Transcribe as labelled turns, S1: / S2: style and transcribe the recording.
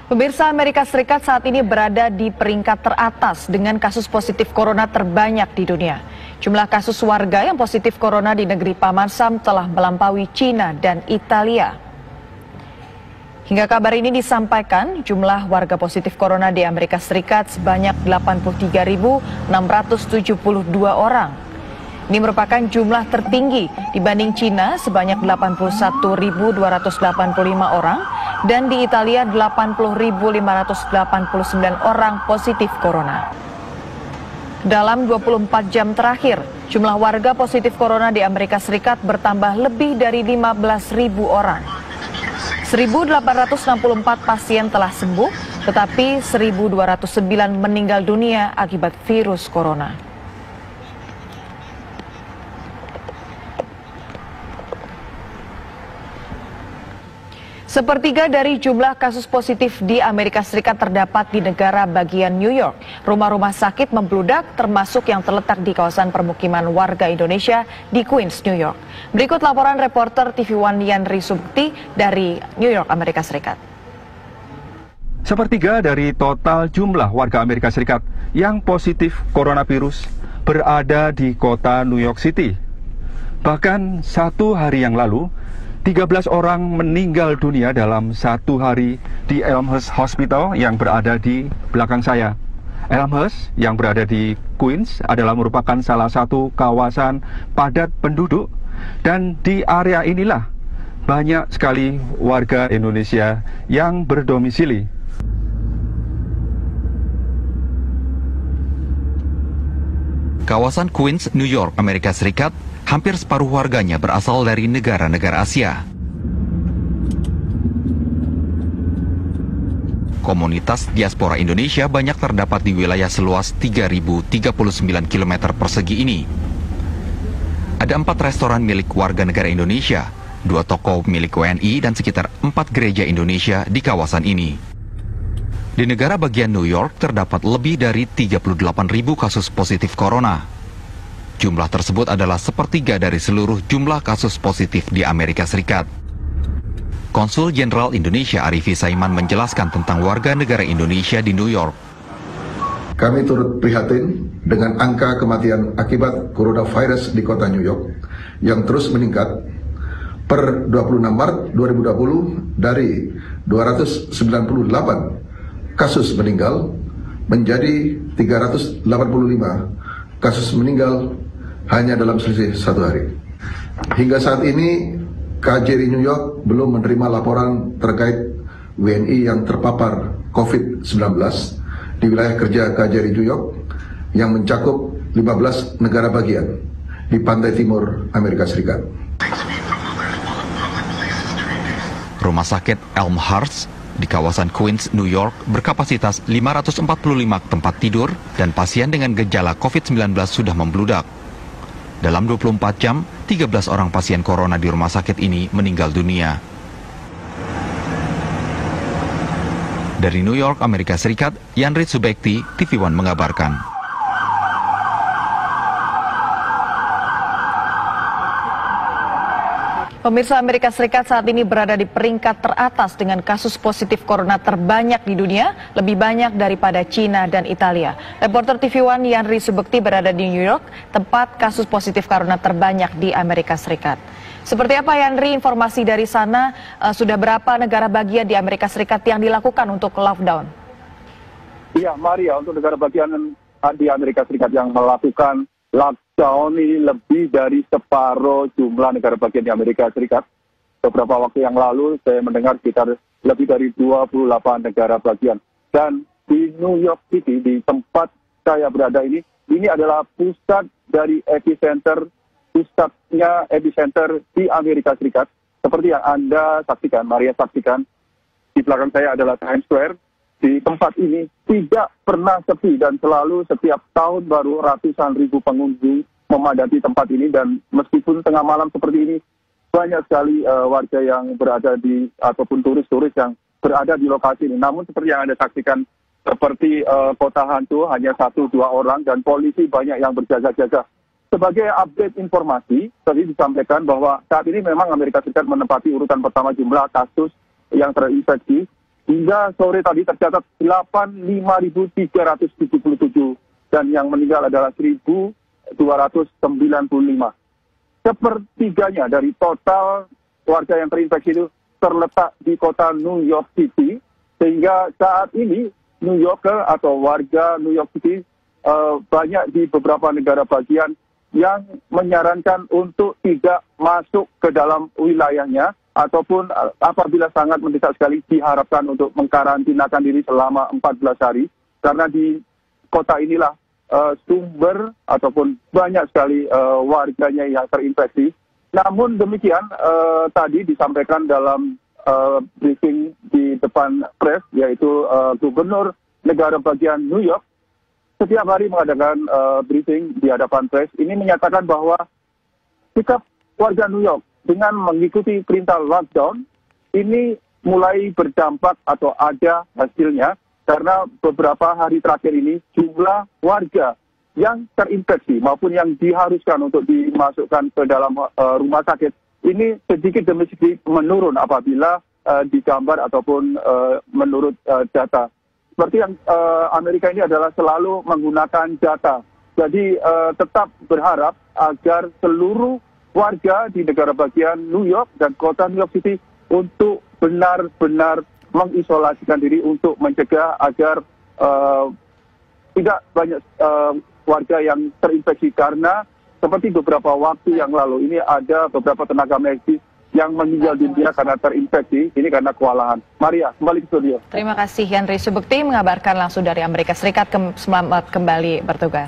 S1: Pemirsa, Amerika Serikat saat ini berada di peringkat teratas dengan kasus positif corona terbanyak di dunia. Jumlah kasus warga yang positif corona di negeri Paman Sam telah melampaui Cina dan Italia. Hingga kabar ini disampaikan, jumlah warga positif corona di Amerika Serikat sebanyak 83.672 orang. Ini merupakan jumlah tertinggi dibanding Cina sebanyak 81.285 orang dan di Italia 80.589 orang positif corona. Dalam 24 jam terakhir, jumlah warga positif corona di Amerika Serikat bertambah lebih dari 15.000 orang. 1.864 pasien telah sembuh, tetapi 1.209 meninggal dunia akibat virus corona. Sepertiga dari jumlah kasus positif di Amerika Serikat terdapat di negara bagian New York. Rumah-rumah sakit membludak termasuk yang terletak di kawasan permukiman warga Indonesia di Queens, New York. Berikut laporan reporter TV One Yanri Subekti dari New York, Amerika Serikat.
S2: Sepertiga dari total jumlah warga Amerika Serikat yang positif coronavirus berada di kota New York City. Bahkan satu hari yang lalu, 13 orang meninggal dunia dalam satu hari di Elmhurst Hospital yang berada di belakang saya. Elmhurst yang berada di Queens adalah merupakan salah satu kawasan padat penduduk, dan di area inilah banyak sekali warga Indonesia yang berdomisili.
S3: Kawasan Queens, New York, Amerika Serikat, hampir separuh warganya berasal dari negara-negara Asia. Komunitas diaspora Indonesia banyak terdapat di wilayah seluas 3.039 km persegi ini. Ada 4 restoran milik warga negara Indonesia, 2 toko milik WNI, dan sekitar 4 gereja Indonesia di kawasan ini. Di negara bagian New York terdapat lebih dari 38.000 kasus positif corona. Jumlah tersebut adalah sepertiga dari seluruh jumlah kasus positif di Amerika Serikat. Konsul Jenderal Indonesia Arifi Saiman menjelaskan tentang warga negara Indonesia di New York.
S4: Kami turut prihatin dengan angka kematian akibat coronavirus di kota New York yang terus meningkat. Per 26 Maret 2020 dari 298 kasus meninggal menjadi 385 kasus meninggal hanya dalam selisih satu hari. Hingga saat ini, KJRI New York belum menerima laporan terkait WNI yang terpapar COVID-19 di wilayah kerja KJRI New York yang mencakup 15 negara bagian di pantai timur Amerika Serikat.
S3: Rumah sakit Elmhurst di kawasan Queens, New York berkapasitas 545 tempat tidur dan pasien dengan gejala COVID-19 sudah membludak. Dalam 24 jam, 13 orang pasien corona di rumah sakit ini meninggal dunia. Dari New York, Amerika Serikat, Yanri Subekti, TV One mengabarkan.
S1: Pemirsa, Amerika Serikat saat ini berada di peringkat teratas dengan kasus positif corona terbanyak di dunia, lebih banyak daripada Cina dan Italia. Reporter TV One Yanri Subekti berada di New York, tempat kasus positif corona terbanyak di Amerika Serikat. Seperti apa, Yanri, informasi dari sana? Sudah berapa negara bagian di Amerika Serikat yang dilakukan untuk lockdown?
S5: Iya, Maria, untuk negara bagian di Amerika Serikat yang melakukan lockdown ini lebih dari separuh jumlah negara bagian di Amerika Serikat. Beberapa waktu yang lalu saya mendengar sekitar lebih dari 28 negara bagian. Dan di New York City, di tempat saya berada ini adalah pusat dari pusatnya epicenter di Amerika Serikat. Seperti yang Anda saksikan, Maria saksikan, di belakang saya adalah Times Square. Di tempat ini tidak pernah sepi dan selalu setiap tahun baru ratusan ribu pengunjung memadati tempat ini, dan meskipun tengah malam seperti ini banyak sekali warga yang berada di ataupun turis-turis yang berada di lokasi ini. Namun seperti yang Anda saksikan, seperti kota hantu, hanya 1-2 orang dan polisi banyak yang berjaga-jaga. Sebagai update informasi, tadi disampaikan bahwa saat ini memang Amerika Serikat menempati urutan pertama jumlah kasus yang terinfeksi. hingga sore tadi tercatat 85.377 dan yang meninggal adalah 1.295. Sepertiganya dari total warga yang terinfeksi itu terletak di kota New York City, sehingga saat ini New Yorker atau warga New York City banyak di beberapa negara bagian yang menyarankan untuk tidak masuk ke dalam wilayahnya, ataupun apabila sangat mendesak sekali diharapkan untuk mengkarantinakan diri selama 14 hari, karena di kota inilah sumber ataupun banyak sekali warganya yang terinfeksi. Namun demikian, tadi disampaikan dalam briefing di depan press, yaitu Gubernur negara bagian New York setiap hari mengadakan briefing di hadapan press. Ini menyatakan bahwa sikap warga New York dengan mengikuti perintah lockdown ini mulai berdampak atau ada hasilnya, karena beberapa hari terakhir ini jumlah warga yang terinfeksi maupun yang diharuskan untuk dimasukkan ke dalam rumah sakit ini sedikit demi sedikit menurun apabila digambar ataupun menurut data. Seperti yang Amerika ini adalah selalu menggunakan data. Jadi tetap berharap agar seluruh warga di negara bagian New York dan kota New York City untuk benar-benar mengisolasikan diri untuk mencegah agar tidak banyak warga yang terinfeksi, karena seperti beberapa waktu yang lalu ini ada beberapa tenaga medis yang meninggal dunia karena terinfeksi, ini karena kewalahan. Maria, kembali ke studio.
S1: Terima kasih Henry Subekti mengabarkan langsung dari Amerika Serikat. Selamat kembali bertugas.